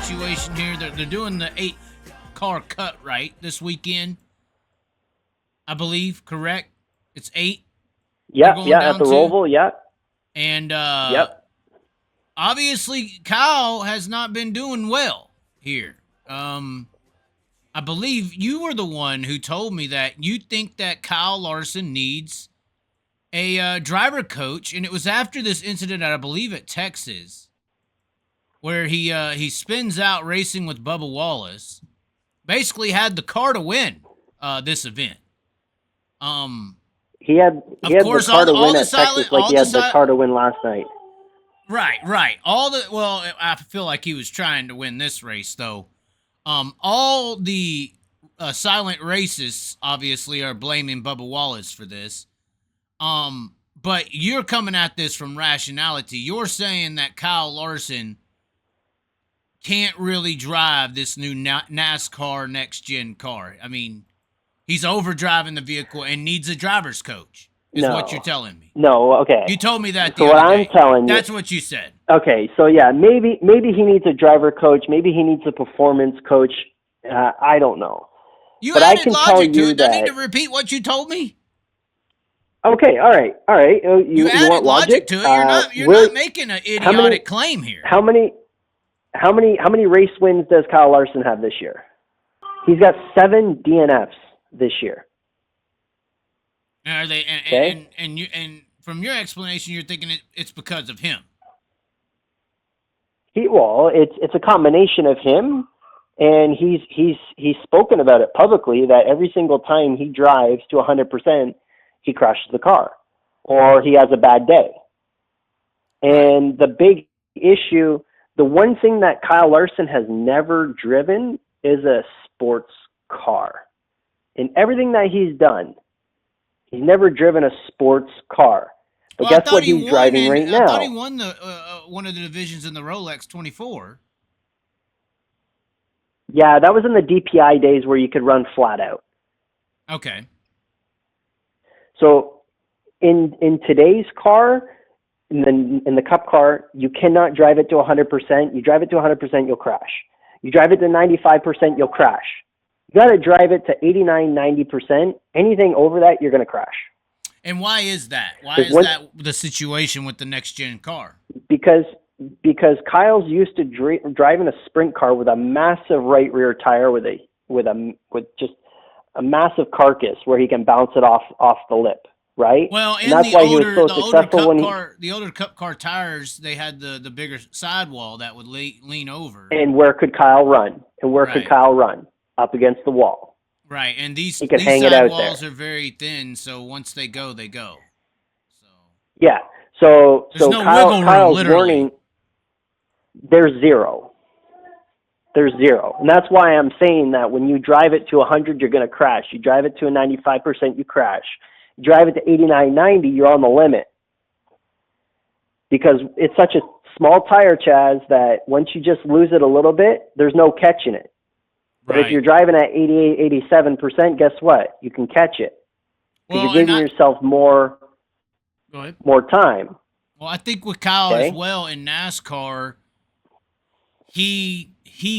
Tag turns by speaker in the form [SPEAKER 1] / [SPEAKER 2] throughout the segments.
[SPEAKER 1] situation here. They're doing the 8-car cut right this weekend, I believe. Correct? It's 8.
[SPEAKER 2] Yeah, at the Roval, yeah.
[SPEAKER 1] And
[SPEAKER 2] yep.
[SPEAKER 1] Obviously, Kyle has not been doing well here. I believe you were the one who told me that you think that Kyle Larson needs a driver coach, and it was after this incident, I believe, at Texas, where he spins out racing with Bubba Wallace, basically had the car to win this event.
[SPEAKER 2] He had the car to win at Texas like he had the car to win last night.
[SPEAKER 1] Right. Well, I feel like he was trying to win this race, though. All the silent racists obviously are blaming Bubba Wallace for this. But you're coming at this from rationality. You're saying that Kyle Larson can't really drive this new NASCAR next-gen car. I mean, he's overdriving the vehicle and needs a driver's coach, is what you're telling me.
[SPEAKER 2] No, okay.
[SPEAKER 1] You told me that
[SPEAKER 2] the other day. I'm telling you.
[SPEAKER 1] That's what you said.
[SPEAKER 2] Okay, so yeah, maybe he needs a driver coach. Maybe he needs a performance coach. I don't know.
[SPEAKER 1] You
[SPEAKER 2] but
[SPEAKER 1] added
[SPEAKER 2] I can
[SPEAKER 1] logic
[SPEAKER 2] tell you
[SPEAKER 1] to it. Do I
[SPEAKER 2] that,
[SPEAKER 1] need to repeat what you told me?
[SPEAKER 2] Okay, all right. You
[SPEAKER 1] added
[SPEAKER 2] want
[SPEAKER 1] logic to it. You're not making an idiotic claim here.
[SPEAKER 2] How many race wins does Kyle Larson have this year? He's got 7 DNFs this year.
[SPEAKER 1] Are they and from your explanation, you're thinking it's because of him?
[SPEAKER 2] It's a combination of him, and he's spoken about it publicly that every single time he drives to 100%, he crashes the car or he has a bad day. And the big issue, the one thing that Kyle Larson has never driven is a sports car. In everything that he's done, he's never driven a sports car. But guess what he's driving right now?
[SPEAKER 1] I thought he won the one of the divisions in the Rolex 24.
[SPEAKER 2] Yeah, that was in the DPI days where you could run flat out.
[SPEAKER 1] Okay.
[SPEAKER 2] So in today's car, in the Cup car, you cannot drive it to 100%. You drive it to 100%, you'll crash. You drive it to 95%, you'll crash. You got to drive it to 89, 90%. Anything over that, you're going to crash.
[SPEAKER 1] And why is that? Why is that the situation with the next-gen car?
[SPEAKER 2] Because Kyle's used to driving a sprint car with a massive right rear tire with just a massive carcass where he can bounce it off the lip, right?
[SPEAKER 1] Well,
[SPEAKER 2] and that's why he was so successful
[SPEAKER 1] the older Cup car tires, they had the bigger sidewall that would lean over.
[SPEAKER 2] And where could Kyle run? Could Kyle run? Up against the wall.
[SPEAKER 1] Right, and these
[SPEAKER 2] sidewalls
[SPEAKER 1] are very thin, so once they go, they go. So
[SPEAKER 2] yeah, so
[SPEAKER 1] no
[SPEAKER 2] Kyle's warning, there's zero. There's zero, and that's why I'm saying that when you drive it to 100, you're going to crash. You drive it to a 95%, you crash. You drive it to 89, 90, you're on the limit. Because it's such a small tire, Chaz, that once you just lose it a little bit, there's no catching it. But if you're driving at 88, 87%, guess what? You can catch it. Because you're giving yourself more time.
[SPEAKER 1] Well, I think with Kyle as well in NASCAR, he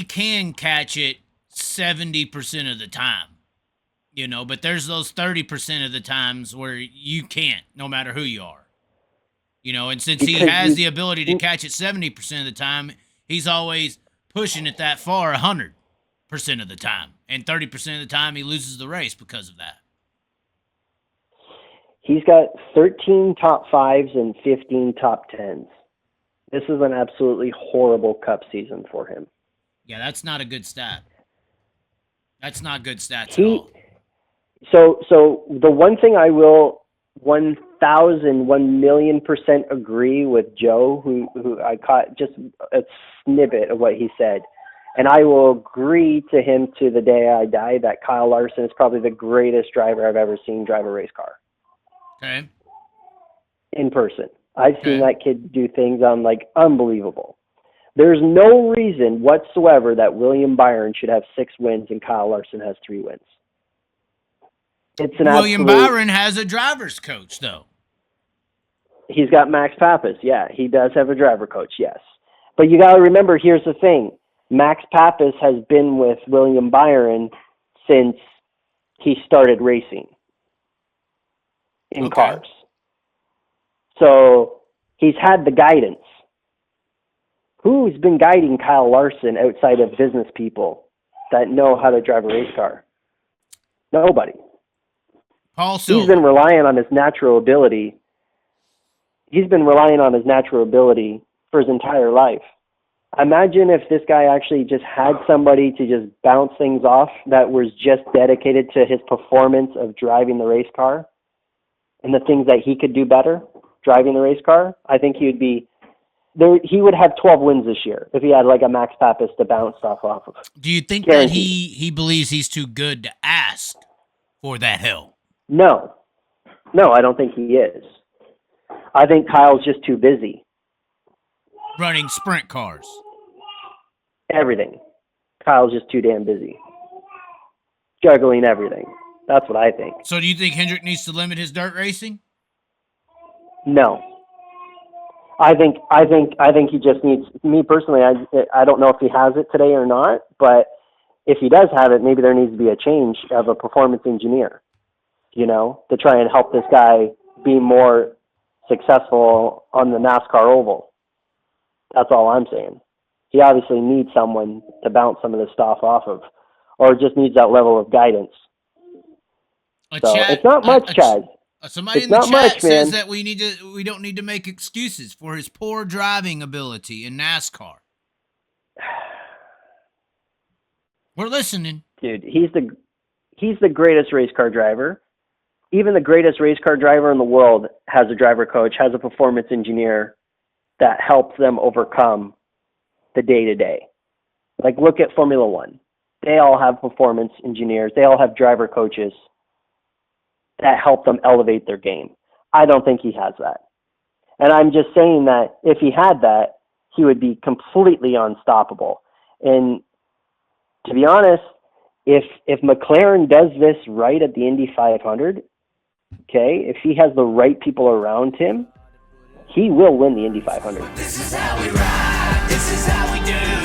[SPEAKER 1] can catch it 70% of the time. But there's those 30% of the times where you can't, no matter who you are. And since he has the ability to catch it 70% of the time, he's always pushing it that far 100%. Of the time, and 30% of the time he loses the race because of that.
[SPEAKER 2] He's got 13 top 5s and 15 top 10s. This is an absolutely horrible Cup season for him.
[SPEAKER 1] Yeah, that's not a good stat. That's not good stats at all.
[SPEAKER 2] So the one thing I will 1,000,000,000% agree with Joe, who I caught just a snippet of what he said. And I will agree to him to the day I die that Kyle Larson is probably the greatest driver I've ever seen drive a race car.
[SPEAKER 1] Okay.
[SPEAKER 2] In person. I've seen that kid do things unbelievable. There's no reason whatsoever that William Byron should have 6 wins and Kyle Larson has 3 wins.
[SPEAKER 1] William Byron has a driver's coach, though.
[SPEAKER 2] He's got Max Pappas. Yeah, he does have a driver coach, yes. But you got to remember, here's the thing. Max Pappas has been with William Byron since he started racing in cars. So he's had the guidance. Who's been guiding Kyle Larson outside of business people that know how to drive a race car? Nobody.
[SPEAKER 1] Paul Silver.
[SPEAKER 2] He's been relying on his natural ability. He's been relying on his natural ability for his entire life. Imagine if this guy actually just had somebody to just bounce things off that was just dedicated to his performance of driving the race car and the things that he could do better driving the race car. I think he would be there. He would have 12 wins this year if he had like a Max Pappas to bounce stuff off of.
[SPEAKER 1] Do you think
[SPEAKER 2] Guaranteed.
[SPEAKER 1] that he believes he's too good to ask for that help?
[SPEAKER 2] No, I don't think he is. I think Kyle's just too busy.
[SPEAKER 1] Running sprint cars.
[SPEAKER 2] Everything. Kyle's just too damn busy. Juggling everything. That's what I think.
[SPEAKER 1] So do you think Hendrick needs to limit his dirt racing?
[SPEAKER 2] No. I think he just needs, me personally, I don't know if he has it today or not, but if he does have it, maybe there needs to be a change of a performance engineer, to try and help this guy be more successful on the NASCAR oval. That's all I'm saying. He obviously needs someone to bounce some of this stuff off of, or just needs that level of guidance. It's not much, Chaz.
[SPEAKER 1] Somebody in the chat says that we don't need to make excuses for his poor driving ability in NASCAR. We're listening.
[SPEAKER 2] Dude, he's the greatest race car driver. Even the greatest race car driver in the world has a driver coach, has a performance engineer that helps them overcome the day-to-day. Like, look at Formula One. They all have performance engineers. They all have driver coaches that help them elevate their game. I don't think he has that. And I'm just saying that if he had that, he would be completely unstoppable. And to be honest, if McLaren does this right at the Indy 500, okay, if he has the right people around him, he will win the Indy 500.
[SPEAKER 3] This is how we ride. This is how we do.